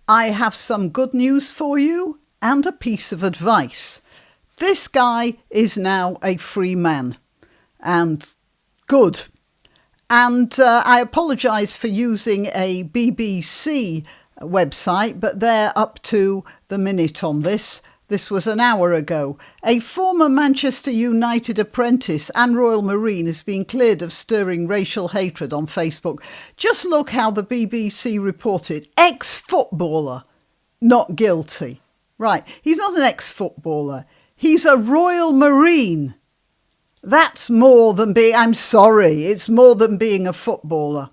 I have some good news for you and a piece of advice. This guy is now a free man, and good. And I apologise for using a BBC website, but they're up to the minute on this. This was an hour ago. A former Manchester United apprentice and Royal Marine has been cleared of stirring racial hatred on Facebook. Just look how the BBC reported. Ex-footballer, not guilty. Right, he's not an ex-footballer. He's a Royal Marine. That's more than being, I'm sorry, it's more than being a footballer.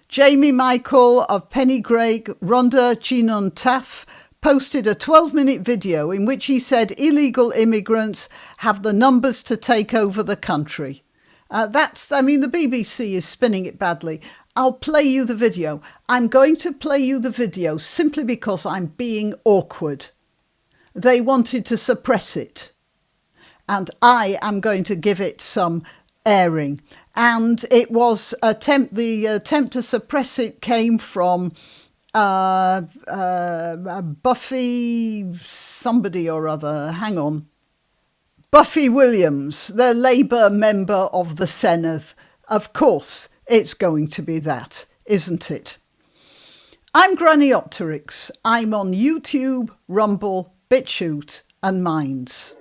Jamie Michael of Pennygraig, Rhondda Cynon Taff, posted a 12-minute video in which he said illegal immigrants have the numbers to take over the country. The BBC is spinning it badly. I'll play you the video. I'm going to play you the video simply because I'm being awkward. They wanted to suppress it, and I am going to give it some airing. And it was the attempt to suppress it came from Buffy somebody or other. Hang on. Buffy Williams, the Labour member of the Senedd. Of course, it's going to be that, isn't it? I'm Granniopteryx. I'm on YouTube, Rumble, BitChute and Minds.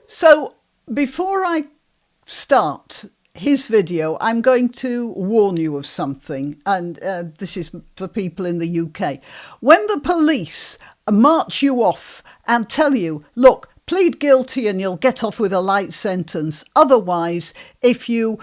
So before I start his video, I'm going to warn you of something, and this is for people in the UK. When the police march you off and tell you, look, plead guilty and you'll get off with a light sentence. Otherwise, if you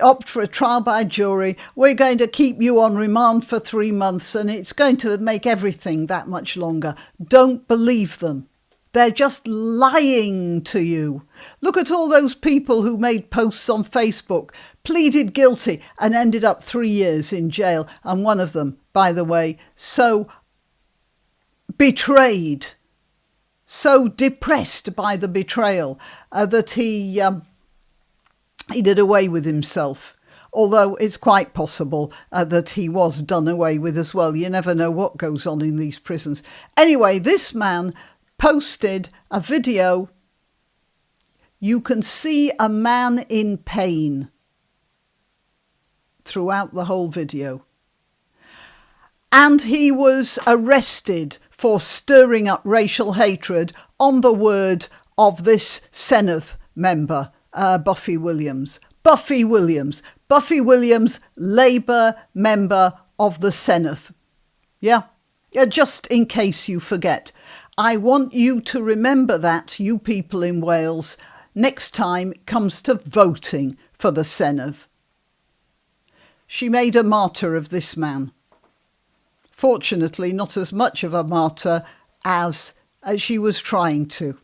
opt for a trial by jury, we're going to keep you on remand for 3 months and it's going to make everything that much longer. Don't believe them. They're just lying to you. Look at all those people who made posts on Facebook, pleaded guilty and ended up 3 years in jail. And one of them, by the way, so betrayed, so depressed by the betrayal that he did away with himself. Although it's quite possible that he was done away with as well. You never know what goes on in these prisons. Anyway, this man posted a video. You can see a man in pain throughout the whole video. And he was arrested for stirring up racial hatred on the word of this Senedd member, Buffy Williams. Buffy Williams, Labour member of the Senedd. Yeah, just in case you forget. I want you to remember that, you people in Wales, next time it comes to voting for the Senedd. She made a martyr of this man. Fortunately, not as much of a martyr as she was trying to.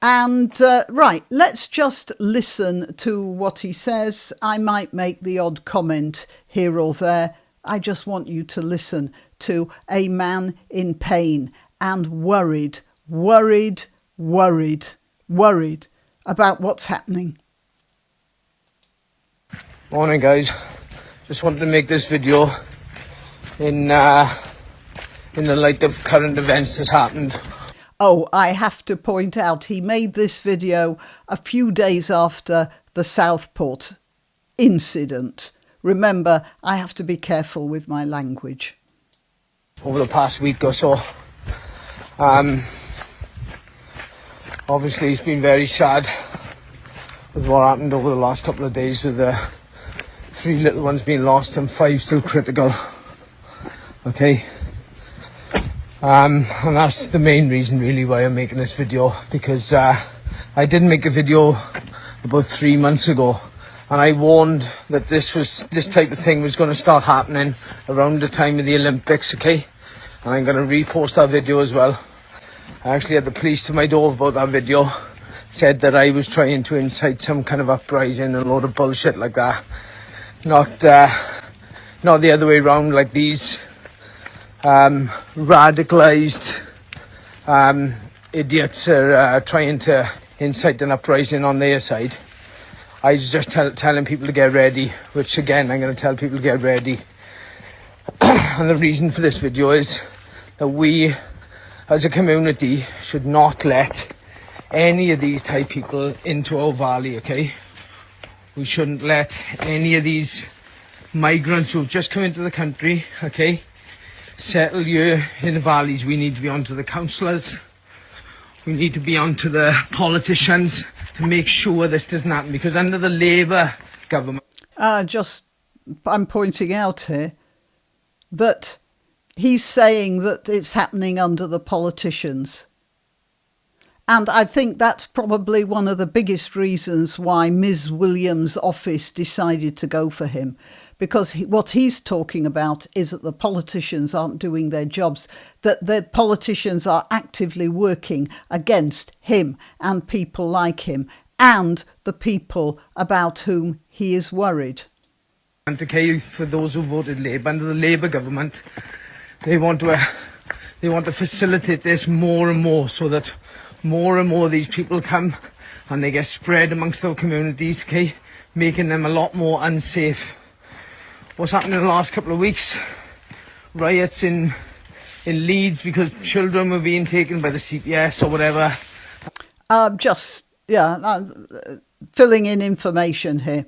And, right, let's just listen to what he says. I might make the odd comment here or there. I just want you to listen to a man in pain and worried about what's happening. Morning, guys. Just wanted to make this video in the light of current events that's happened. Oh, I have to point out, he made this video a few days after the Southport incident. Remember, I have to be careful with my language. Over the past week or so, obviously it's been very sad with what happened over the last couple of days with the 3 little ones being lost and 5 still critical. Okay. And that's the main reason really why I'm making this video, because I did make a video about 3 months ago and I warned that this type of thing was going to start happening around the time of the Olympics, okay? And I'm going to repost that video as well. I actually had the police to my door about that video, said that I was trying to incite some kind of uprising and a load of bullshit like that. Not the other way around, like these radicalised idiots are trying to incite an uprising on their side. I was just telling people to get ready, which again, I'm going to tell people to get ready. And the reason for this video is that we, as a community, should not let any of these type people into our valley, okay? We shouldn't let any of these migrants who've just come into the country, okay, settle here in the valleys. We need to be onto the councillors. We need to be onto the politicians to make sure this doesn't happen, because under the Labour government... I'm pointing out here that he's saying that it's happening under the politicians. And I think that's probably one of the biggest reasons why Ms. Williams' office decided to go for him. Because what he's talking about is that the politicians aren't doing their jobs, that the politicians are actively working against him and people like him and the people about whom he is worried. And okay, for those who voted Labour, under the Labour government, they want to facilitate this more and more, so that more and more of these people come and they get spread amongst our communities, okay, making them a lot more unsafe. What's happened in the last couple of weeks? Riots in Leeds because children were being taken by the CPS or whatever. Filling in information here.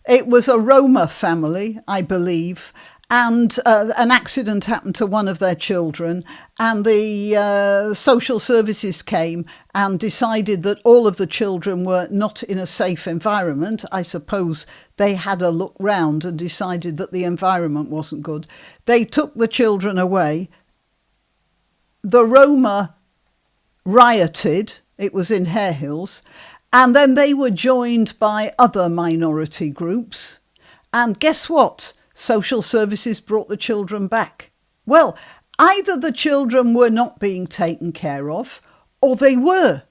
It was a Roma family, I believe, and an accident happened to one of their children, and the social services came and decided that all of the children were not in a safe environment. I suppose they had a look round and decided that the environment wasn't good. They took the children away. The Roma rioted. It was in Hare Hills. And then they were joined by other minority groups. And guess what? Social services brought the children back. Well, either the children were not being taken care of, or they were.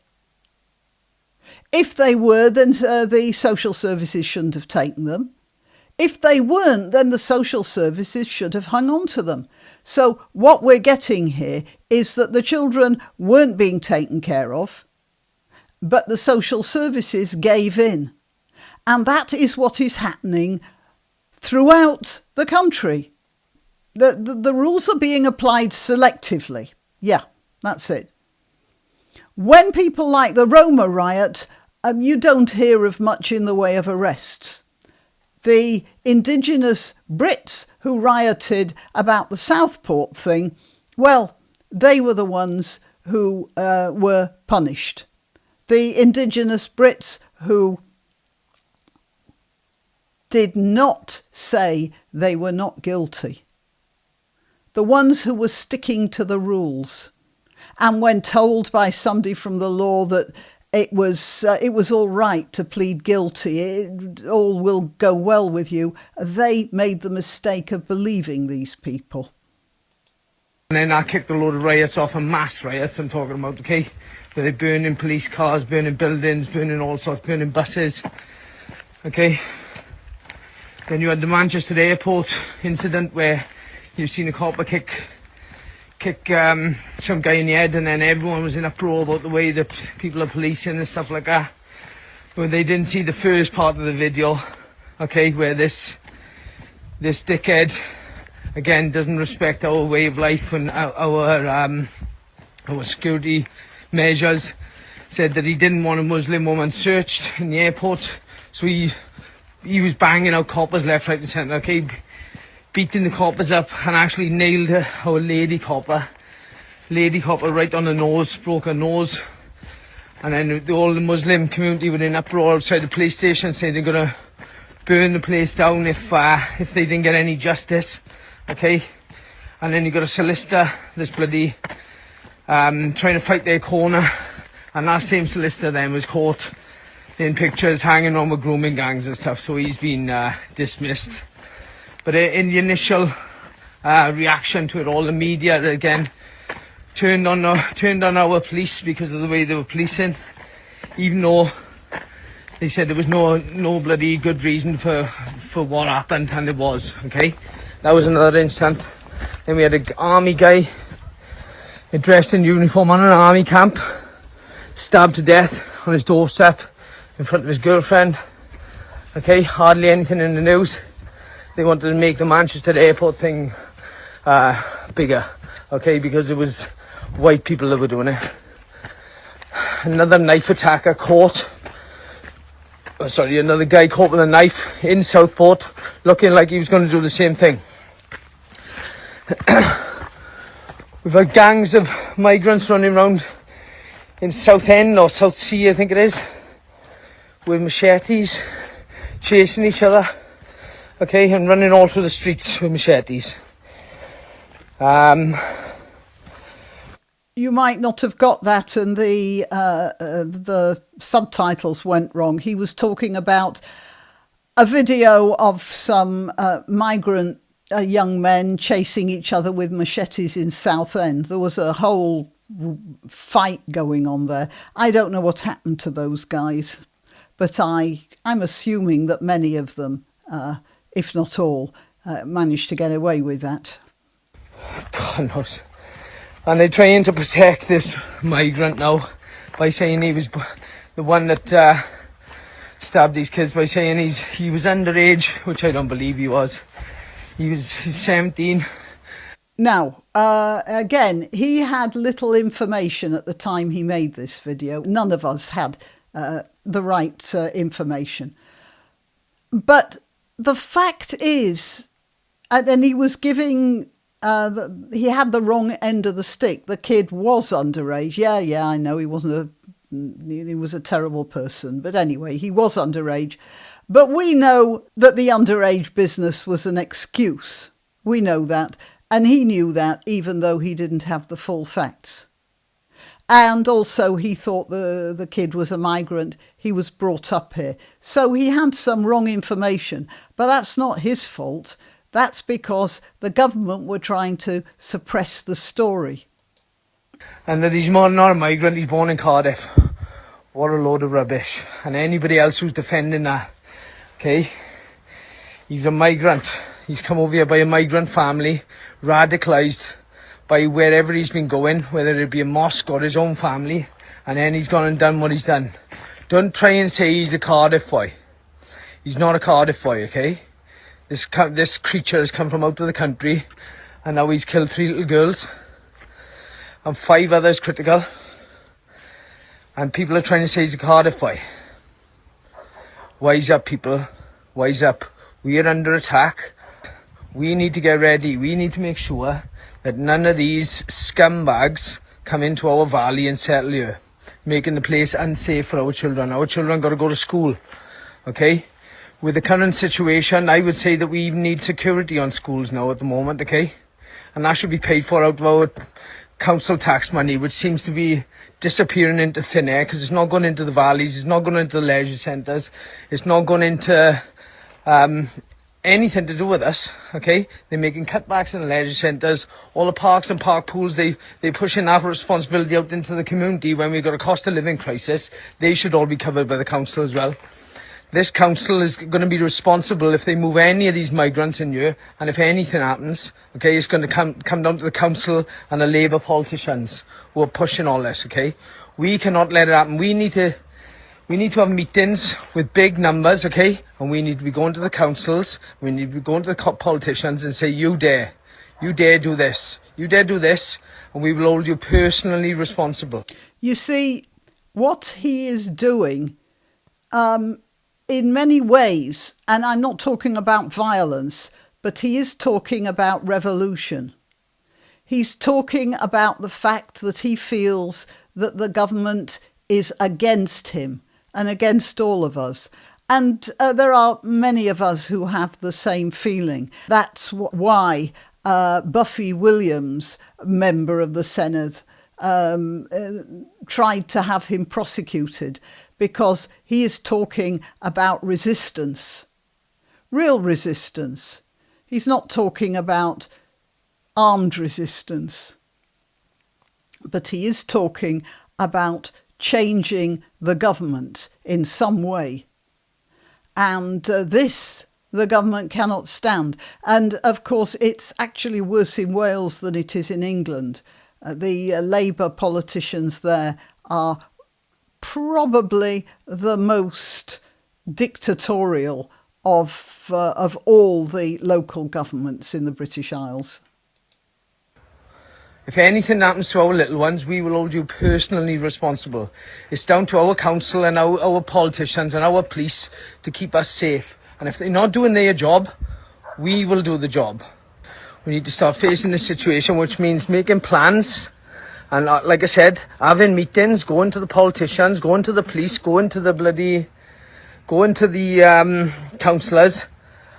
If they were, then the social services shouldn't have taken them. If they weren't, then the social services should have hung on to them. So what we're getting here is that the children weren't being taken care of, but the social services gave in. And that is what is happening throughout the country. The rules are being applied selectively. Yeah, that's it. When people like the Roma riot, you don't hear of much in the way of arrests. The indigenous Brits who rioted about the Southport thing, well, they were the ones who were punished. The indigenous Brits who did not say they were not guilty. The ones who were sticking to the rules. And when told by somebody from the law that it was all right to plead guilty, it all will go well with you, they made the mistake of believing these people. And then I kicked a load of riots off, and mass riots I'm talking about, okay? Where they're burning police cars, burning buildings, burning all sorts, burning buses, okay? Then you had the Manchester Airport incident where you've seen a copper kick some guy in the head, and then everyone was in uproar about the way that people are policing and stuff like that. But they didn't see the first part of the video, okay, where this dickhead, again, doesn't respect our way of life and our security measures, said that he didn't want a Muslim woman searched in the airport, so he was banging out coppers left, right and centre, okay, beating the coppers up, and actually nailed our lady copper right on the nose, broke her nose. And then all the Muslim community were in uproar outside the police station, saying they're going to burn the place down if they didn't get any justice, okay. And then you got a solicitor that's bloody trying to fight their corner, and that same solicitor then was caught in pictures hanging on with grooming gangs and stuff, so he's been dismissed. But in the initial reaction to it all, the media again turned on our police because of the way they were policing, even though they said there was no bloody good reason for what happened, and it was, okay. That was another incident. Then we had an army guy dressed in uniform on an army camp, stabbed to death on his doorstep in front of his girlfriend. Okay, hardly anything in the news. They wanted to make the Manchester airport thing bigger, okay, because it was white people that were doing it. Another knife attacker caught. Another guy caught with a knife in Southport, looking like he was going to do the same thing. We've had gangs of migrants running around in Southend or South Sea, I think it is, with machetes, chasing each other, okay, and running all through the streets with machetes. You might not have got that, and the subtitles went wrong. He was talking about a video of some migrant young men chasing each other with machetes in Southend. There was a whole fight going on there. I don't know what happened to those guys, but I'm assuming that many of them, if not all, managed to get away with that. God knows. And they're trying to protect this migrant now by saying he was the one that stabbed these kids, by saying he was underage, which I don't believe he was. He's 17. Now, again, he had little information at the time he made this video. None of us had the right information. But the fact is, and he was giving... he had the wrong end of the stick. The kid was underage. Yeah, I know he wasn't he was a terrible person. But anyway, he was underage. But we know that the underage business was an excuse. We know that. And he knew that, even though he didn't have the full facts. And also he thought the kid was a migrant. He was brought up here. So he had some wrong information. But that's not his fault. That's because the government were trying to suppress the story. And that he's not a migrant, he's born in Cardiff. What a load of rubbish. And anybody else who's defending that, okay? He's a migrant. He's come over here by a migrant family, radicalised by wherever he's been going, whether it be a mosque or his own family, and then he's gone and done what he's done. Don't try and say he's a Cardiff boy. He's not a Cardiff boy, okay? This creature has come from out of the country, and now he's killed 3 little girls and 5 others critical, and people are trying to say he's a Cardiff boy. Wise up, people. Wise up. We are under attack. We need to get ready. We need to make sure that none of these scumbags come into our valley and settle here, making the place unsafe for our children. Our children got to go to school, okay? With the current situation, I would say that we even need security on schools now at the moment, okay? And that should be paid for out of our council tax money, which seems to be disappearing into thin air because it's not going into the valleys, it's not going into the leisure centres, it's not going into anything to do with us, okay? They're making cutbacks in the leisure centres, all the parks and park pools, they're pushing that responsibility out into the community when we've got a cost of living crisis. They should all be covered by the council as well. This council is going to be responsible if they move any of these migrants in here, and if anything happens, okay, it's going to come down to the council and the Labour politicians who are pushing all this, okay? We cannot let it happen. We need to have meetings with big numbers, okay? And we need to be going to the councils, we need to be going to the politicians and say, you dare do this, and we will hold you personally responsible. You see, what he is doing, in many ways, and I'm not talking about violence, but he is talking about revolution. He's talking about the fact that he feels that the government is against him and against all of us. And there are many of us who have the same feeling. That's why Buffy Williams, member of the Senedd, tried to have him prosecuted, because he is talking about resistance, real resistance. He's not talking about armed resistance, but he is talking about changing the government in some way. And this, the government cannot stand. And of course, it's actually worse in Wales than it is in England. The Labour politicians there are probably the most dictatorial of all the local governments in the British Isles. If anything happens to our little ones, we will hold you personally responsible. It's down to our council and our politicians and our police to keep us safe. And if they're not doing their job, we will do the job. We need to start facing this situation, which means making plans. And like I said, having meetings, going to the politicians, going to the police, going to the councillors.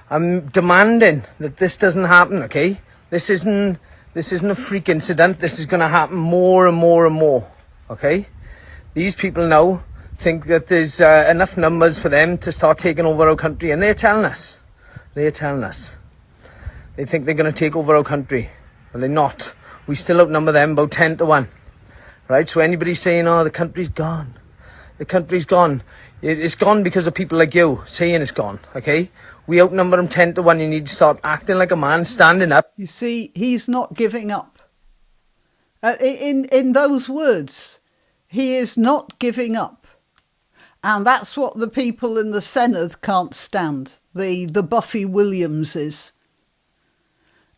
I'm demanding that this doesn't happen, okay? This isn't a freak incident. This is going to happen more and more and more, okay? These people now think that there's enough numbers for them to start taking over our country, and they're telling us. They think they're going to take over our country, but they're not. We still outnumber them about 10 to 1, right? So anybody saying, oh, the country's gone. The country's gone. It's gone because of people like you saying it's gone, okay? We outnumber them 10 to 1. You need to start acting like a man, standing up. You see, he's not giving up. In those words, he is not giving up. And that's what the people in the Senedd can't stand, the Buffy Williamses.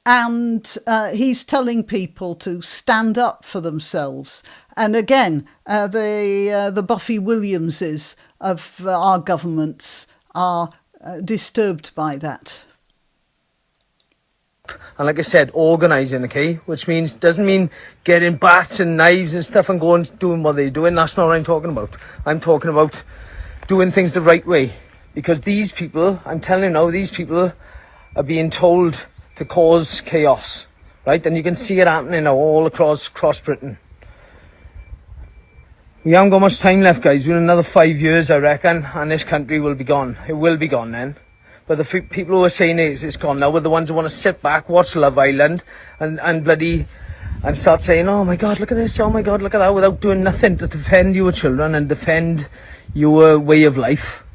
And he's telling people to stand up for themselves. And again, the Buffy Williamses of our governments are disturbed by that. And like I said, organising, okay? Which doesn't mean getting bats and knives and stuff and going doing what they're doing. That's not what I'm talking about. I'm talking about doing things the right way. Because these people, I'm telling you now, these people are being told to cause chaos, right? And you can see it happening now all across Britain. We haven't got much time left, guys. We're in another 5 years, I reckon, and this country will be gone. It will be gone then. But the people who are saying it's gone now are the ones who want to sit back, watch Love Island, and start saying, oh my God, look at this, oh my God, look at that, without doing nothing to defend your children and defend your way of life.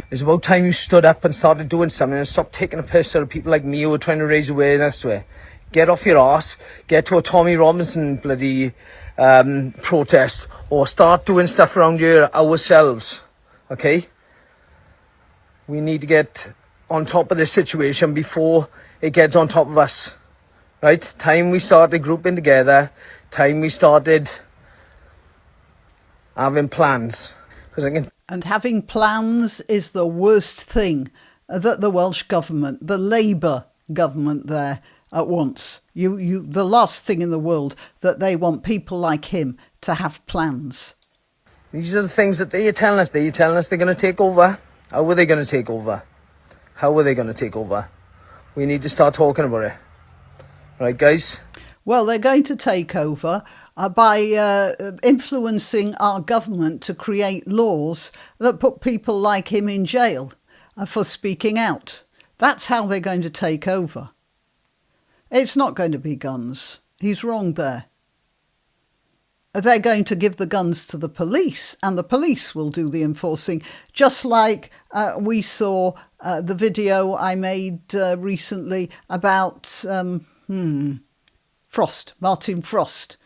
It's about time you stood up and started doing something and stopped taking a piss out of people like me who are trying to raise awareness to it. Get off your arse, get to a Tommy Robinson protest, or start doing stuff around here ourselves, okay? We need to get on top of this situation before it gets on top of us, right? Time we started grouping together, time we started having plans. And having plans is the worst thing that the Welsh government, the Labour government there, wants. The last thing in the world that they want people like him to have plans. These are the things that they are telling us. They are telling us they're going to take over. How are they going to take over? How are they going to take over? We need to start talking about it. Right, guys? Well, they're going to take over by influencing our government to create laws that put people like him in jail for speaking out. That's how they're going to take over. It's not going to be guns. He's wrong there. They're going to give the guns to the police, and the police will do the enforcing, just like we saw the video I made recently about Martin Frost,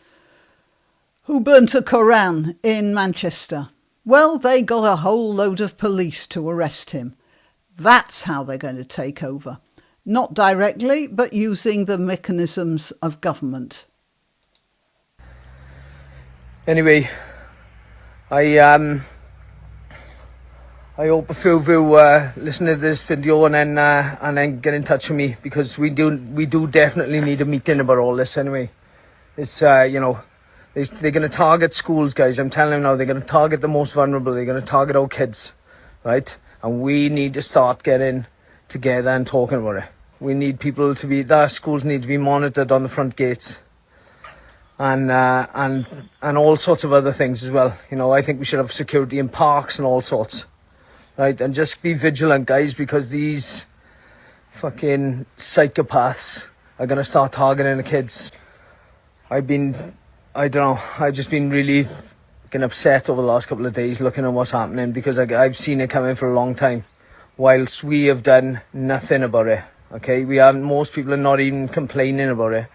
who burnt a Koran in Manchester. Well, they got a whole load of police to arrest him. That's how they're going to take over. Not directly, but using the mechanisms of government. Anyway, I hope a few of you listen to this video and then get in touch with me, because we do definitely need a meeting about all this. Anyway, it's they're going to target schools, guys. I'm telling them now, they're going to target the most vulnerable. They're going to target our kids, right? And we need to start getting together and talking about it. We need people to be, their schools need to be monitored on the front gates, and all sorts of other things as well. You know, I think we should have security in parks and all sorts, right? And just be vigilant, guys, because these fucking psychopaths are going to start targeting the kids. I've just been really getting upset over the last couple of days looking at what's happening, because I've seen it coming for a long time, whilst we have done nothing about it. Okay, most people are not even complaining about it.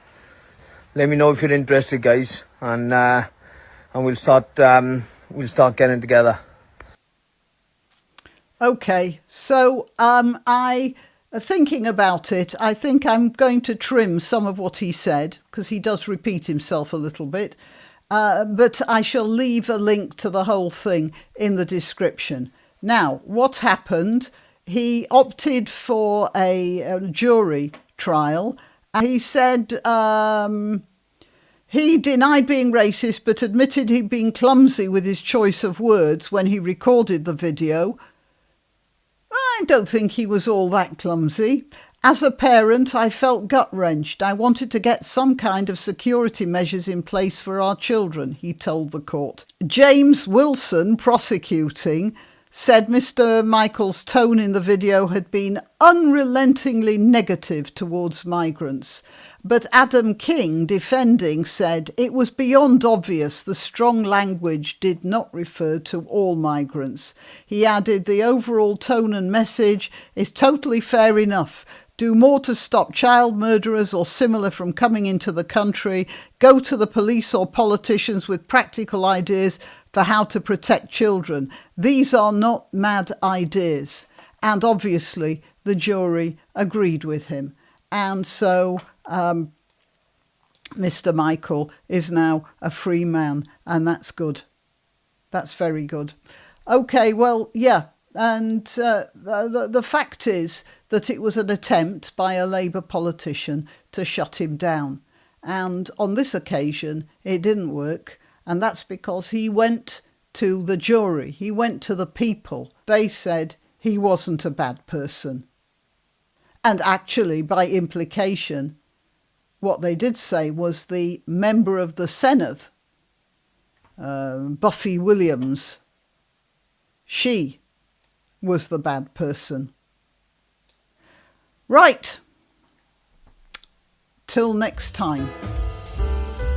Let me know if you're interested, guys, and we'll start getting together. Okay, so thinking about it, I think I'm going to trim some of what he said, because he does repeat himself a little bit. But I shall leave a link to the whole thing in the description. Now, what happened? He opted for a jury trial. He said he denied being racist, but admitted he'd been clumsy with his choice of words when he recorded the video. I don't think he was all that clumsy. As a parent, I felt gut-wrenched. I wanted to get some kind of security measures in place for our children, he told the court. James Wilson, prosecuting, said Mr. Michael's tone in the video had been unrelentingly negative towards migrants. But Adam King, defending, said it was beyond obvious the strong language did not refer to all migrants. He added the overall tone and message is totally fair enough. Do more to stop child murderers or similar from coming into the country. Go to the police or politicians with practical ideas for how to protect children. These are not mad ideas. And obviously the jury agreed with him. And so Mr. Michael is now a free man, and that's good. That's very good. Okay, well, yeah. And the fact is that it was an attempt by a Labour politician to shut him down. And on this occasion, it didn't work. And that's because he went to the jury. He went to the people. They said he wasn't a bad person. And actually, by implication, what they did say was the member of the Senate, Buffy Williams, she was the bad person. Right. Till next time.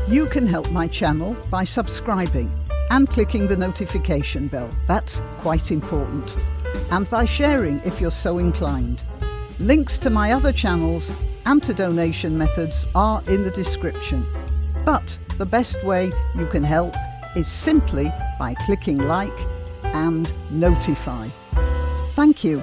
You can help my channel by subscribing and clicking the notification bell. That's quite important. And by sharing if you're so inclined. Links to my other channels and to donation methods are in the description. But the best way you can help is simply by clicking like and notify. Thank you.